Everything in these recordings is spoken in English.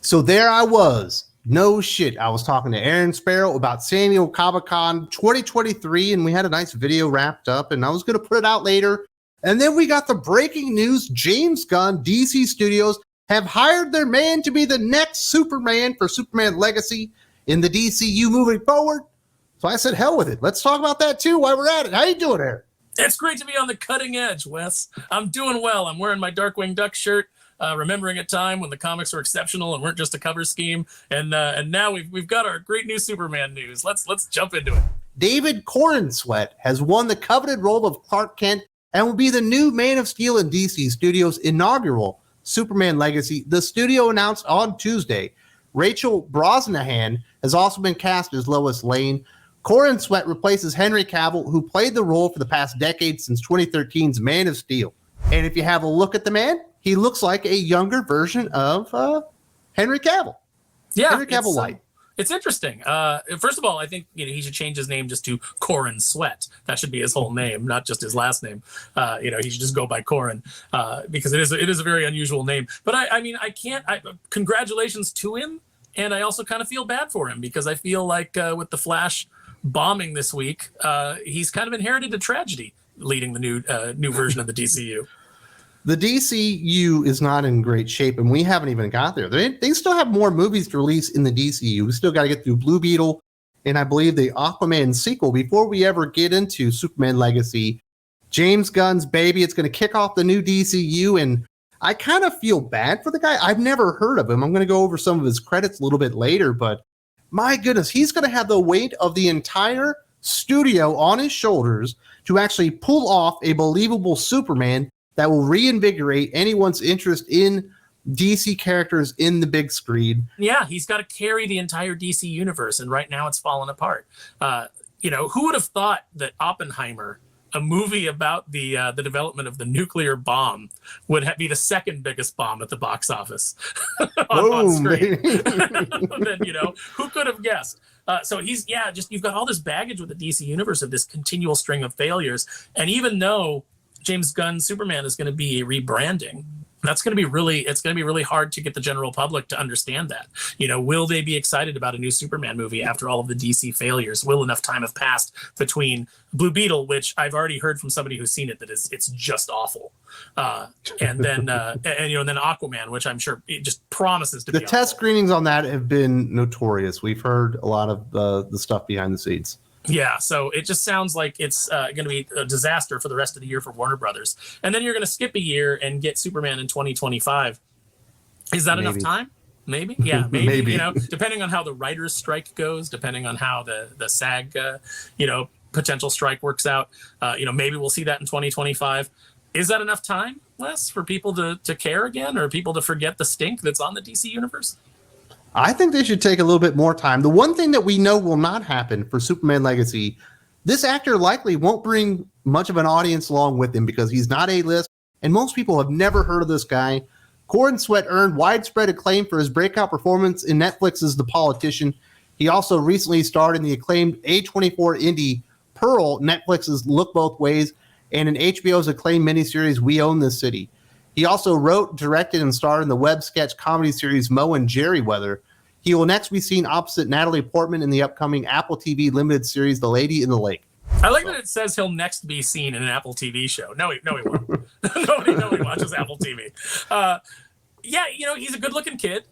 So there I was. No shit. I was talking to Aaron Sparrow about San Diego Comic-Con 2023, and we had a nice video wrapped up, and I was going to put it out later. And then we got the breaking news. James Gunn, DC Studios, have hired their man to be the next Superman for Superman Legacy in the DCU moving forward. So I said, hell with it. Let's talk about that too while we're at it. How you doing, Aaron? It's great to be on the cutting edge, Wes. I'm doing well. I'm wearing my Darkwing Duck shirt, remembering a time when the comics were exceptional and weren't just a cover scheme. And now we've got our great new Superman news. Let's jump into it. David Corenswet has won the coveted role of Clark Kent and will be the new Man of Steel in DC Studios' inaugural Superman Legacy. The studio announced on Tuesday. Rachel Brosnahan has also been cast as Lois Lane. Corenswet replaces Henry Cavill, who played the role for the past decade since 2013's Man of Steel. And if you have a look at the man, he looks like a younger version of Henry Cavill. Yeah, Henry Cavill-Lite. It's interesting. First of all, I think he should change his name just to Corenswet. That should be his whole name, not just his last name. He should just go by Corin because it is a very unusual name. But I can't. Congratulations to him, and I also kind of feel bad for him because I feel like with the Flash bombing this week, he's kind of inherited a tragedy leading the new version of the DCU. The DCU is not in great shape, and we haven't even got there. They still have more movies to release in the DCU. We still got to get through Blue Beetle and I believe the Aquaman sequel before we ever get into Superman Legacy. James Gunn's baby, it's going to kick off the new DCU, and I kind of feel bad for the guy. I've never heard of him. I'm going to go over some of his credits a little bit later, but my goodness, he's going to have the weight of the entire studio on his shoulders to actually pull off a believable Superman that will reinvigorate anyone's interest in DC characters in the big screen. Yeah, he's got to carry the entire DC universe, and right now it's fallen apart. Who would have thought that Oppenheimer, a movie about the development of the nuclear bomb, would be the second biggest bomb at the box office on screen? Then, who could have guessed? So you've got all this baggage with the DC universe of this continual string of failures, and even though James Gunn's Superman is going to be a rebranding, it's going to be really hard to get the general public to understand that. Will they be excited about a new Superman movie after all of the DC failures? Will enough time have passed between Blue Beetle, which I've already heard from somebody who's seen it that it's just awful, and then Aquaman, which I'm sure it just promises to be. The test screenings on that have been notorious. We've heard a lot of the stuff behind the scenes. Yeah, so it just sounds like it's going to be a disaster for the rest of the year for Warner Brothers. And then you're going to skip a year and get Superman in 2025 Is that enough time? Maybe. Yeah, maybe. Depending on how the writers' strike goes, depending on how the SAG, potential strike works out, maybe we'll see that in 2025. Is that enough time, Wes, for people to care again, or people to forget the stink that's on the DC universe? I think they should take a little bit more time. The one thing that we know will not happen for Superman Legacy, this actor likely won't bring much of an audience along with him because he's not A-list, and most people have never heard of this guy. Corenswet earned widespread acclaim for his breakout performance in Netflix's The Politician. He also recently starred in the acclaimed A24 indie Pearl, Netflix's Look Both Ways, and in HBO's acclaimed miniseries We Own This City. He also wrote, directed, and starred in the web sketch comedy series Mo and Jerry Weather. He will next be seen opposite Natalie Portman in the upcoming Apple TV limited series The Lady in the Lake. I like that it says he'll next be seen in an Apple TV show. No, he won't. Nobody watches Apple TV. He's a good-looking kid.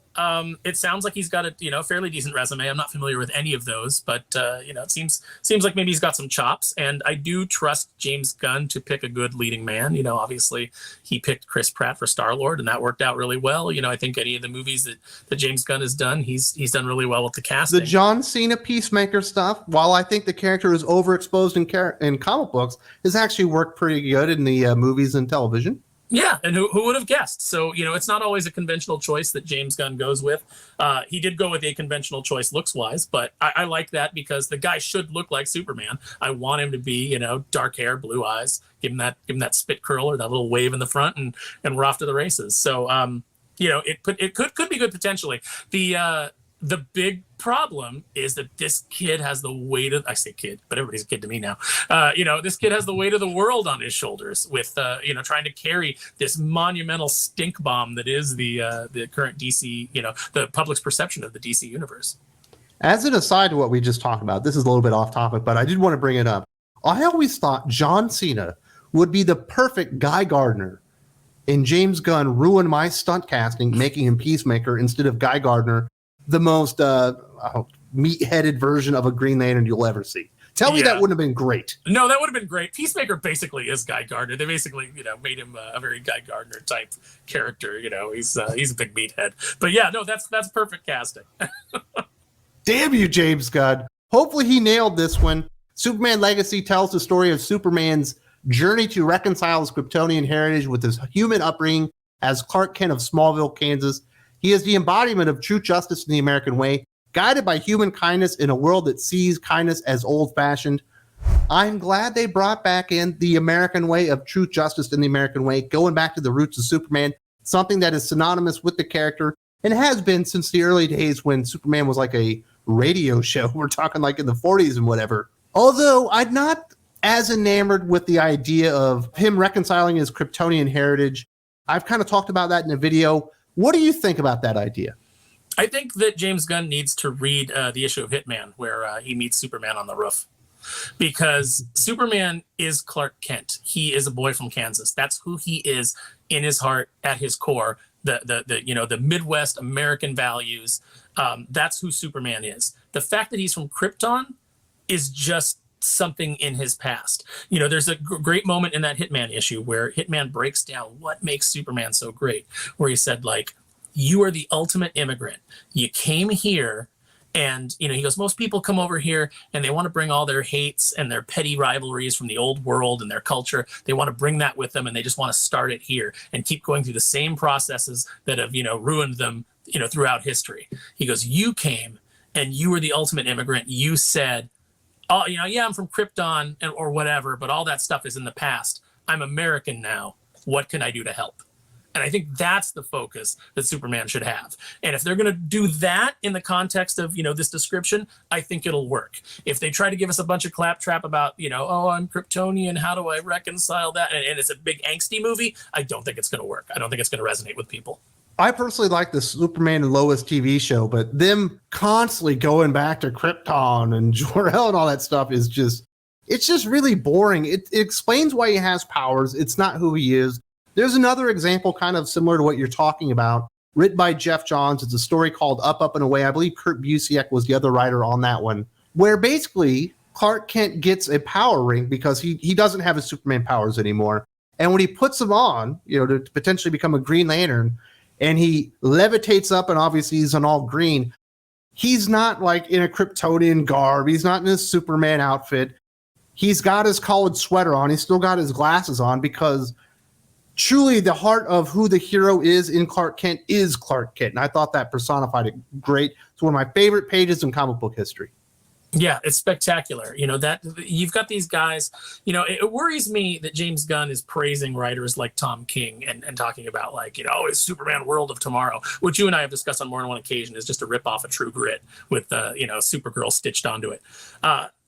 It sounds like he's got a fairly decent resume. I'm not familiar with any of those, but it seems like maybe he's got some chops. And I do trust James Gunn to pick a good leading man. Obviously he picked Chris Pratt for Star-Lord, and that worked out really well. I think any of the movies that James Gunn has done, he's done really well with the casting. The John Cena Peacemaker stuff, while I think the character is overexposed in comic books, has actually worked pretty good in the movies and television. Yeah, and who would have guessed? So, it's not always a conventional choice that James Gunn goes with. He did go with a conventional choice looks-wise, but I like that because the guy should look like Superman. I want him to be, dark hair, blue eyes, give him that spit curl or that little wave in the front, and we're off to the races. So, it could be good potentially. The the big problem is that this kid has the weight of, I say kid, but everybody's a kid to me now. This kid has the weight of the world on his shoulders with, trying to carry this monumental stink bomb that is the current DC, the public's perception of the DC universe. As an aside to what we just talked about, this is a little bit off topic, but I did want to bring it up. I always thought John Cena would be the perfect Guy Gardner, and James Gunn ruined my stunt casting, making him Peacemaker instead of Guy Gardner, the most meat-headed version of a Green Lantern you'll ever see. Tell me that wouldn't have been great. No, that would have been great. Peacemaker basically is Guy Gardner. They basically, made him a very Guy Gardner type character. He's a big meathead. But yeah, no, that's perfect casting. Damn you, James Gunn. Hopefully he nailed this one. Superman Legacy tells the story of Superman's journey to reconcile his Kryptonian heritage with his human upbringing as Clark Kent of Smallville, Kansas. He is the embodiment of true justice in the American way, guided by human kindness in a world that sees kindness as old-fashioned. I'm glad they brought back in the American way of true justice in the American way, going back to the roots of Superman, something that is synonymous with the character and has been since the early days when Superman was like a radio show. We're talking like in the 40s and whatever. Although I'm not as enamored with the idea of him reconciling his Kryptonian heritage. I've kind of talked about that in a video. What do you think about that idea? I think that James Gunn needs to read the issue of Hitman where he meets Superman on the roof, because Superman is Clark Kent. He is a boy from Kansas. That's who he is in his heart, at his core. The Midwest American values. That's who Superman is. The fact that he's from Krypton is just something in his past. There's a great moment in that Hitman issue where Hitman breaks down what makes Superman so great, where he said, like, you are the ultimate immigrant. You came here and, he goes, most people come over here and they want to bring all their hates and their petty rivalries from the old world and their culture. They want to bring that with them and they just want to start it here and keep going through the same processes that have, ruined them, throughout history. He goes, you came and you were the ultimate immigrant. You said, oh, I'm from Krypton or whatever, but all that stuff is in the past. I'm American now. What can I do to help? And I think that's the focus that Superman should have. And if they're going to do that in the context of, this description, I think it'll work. If they try to give us a bunch of claptrap about, oh, I'm Kryptonian, how do I reconcile that? And it's a big angsty movie, I don't think it's going to work. I don't think it's going to resonate with people. I personally like the Superman and Lois TV show, but them constantly going back to Krypton and Jor-El and all that stuff is it's just really boring. It explains why he has powers. It's not who he is. There's another example kind of similar to what you're talking about, written by Jeff Johns. It's a story called Up, Up, and Away. I believe Kurt Busiek was the other writer on that one, where basically Clark Kent gets a power ring because he doesn't have his Superman powers anymore. And when he puts them on, to potentially become a Green Lantern, and he levitates up and obviously he's on all green, he's not like in a Kryptonian garb. He's not in his Superman outfit. He's got his collared sweater on. He's still got his glasses on because truly the heart of who the hero is in Clark Kent is Clark Kent. And I thought that personified it great. It's one of my favorite pages in comic book history. Yeah, it's spectacular. That you've got these guys, it worries me that James Gunn is praising writers like Tom King and talking about like, it's Superman World of Tomorrow, which you and I have discussed on more than one occasion is just a rip off of True Grit with, Supergirl stitched onto it.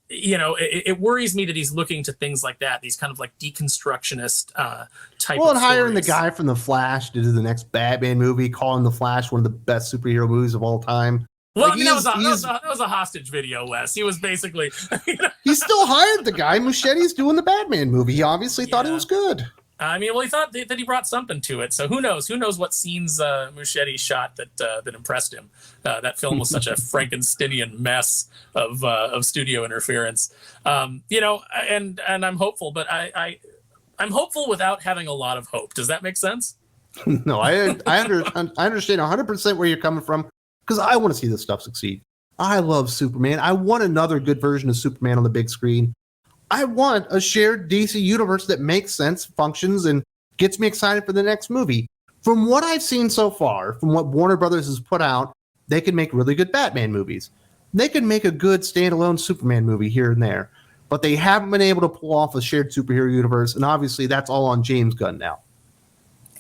It worries me that he's looking to things like that, these kind of like deconstructionist type of and hiring stories. the guy from The Flash to do the next Batman movie, calling The Flash one of the best superhero movies of all time. Well, that was a hostage video, Wes. He was basically... He still hired the guy. Muschetti's doing the Batman movie. He obviously thought it was good. He thought that he brought something to it. So who knows? Who knows what scenes Muschietti shot that impressed him? That film was such a Frankensteinian mess of studio interference. And I'm hopeful, but I'm hopeful without having a lot of hope. Does that make sense? No, I understand 100% where you're coming from. Because I want to see this stuff succeed. I love Superman. I want another good version of Superman on the big screen. I want a shared DC universe that makes sense, functions, and gets me excited for the next movie. From what I've seen so far, from what Warner Brothers has put out, they can make really good Batman movies. They can make a good standalone Superman movie here and there. But they haven't been able to pull off a shared superhero universe, and obviously that's all on James Gunn now.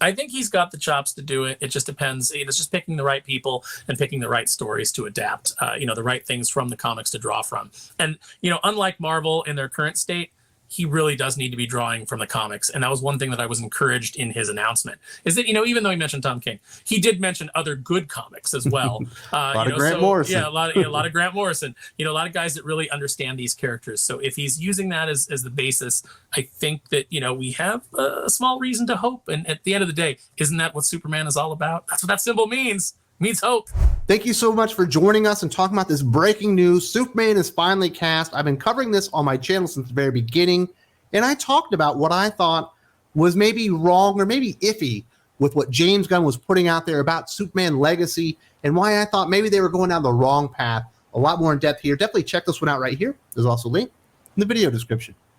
I think he's got the chops to do it. It just depends. It's just picking the right people and picking the right stories to adapt, the right things from the comics to draw from. And, unlike Marvel in their current state, he really does need to be drawing from the comics. And that was one thing that I was encouraged in his announcement, is that, even though he mentioned Tom King, he did mention other good comics as well. A lot of Grant Morrison. Yeah, a lot of Grant Morrison, a lot of guys that really understand these characters. So if he's using that as the basis, I think that, we have a small reason to hope. And at the end of the day, isn't that what Superman is all about? That's what that symbol means. Means hope. Thank you so much for joining us and talking about this breaking news. Superman is finally cast. I've been covering this on my channel since the very beginning, and I talked about what I thought was maybe wrong or maybe iffy with what James Gunn was putting out there about Superman Legacy and why I thought maybe they were going down the wrong path. A lot more in depth here. Definitely check this one out right here. There's also a link in the video description.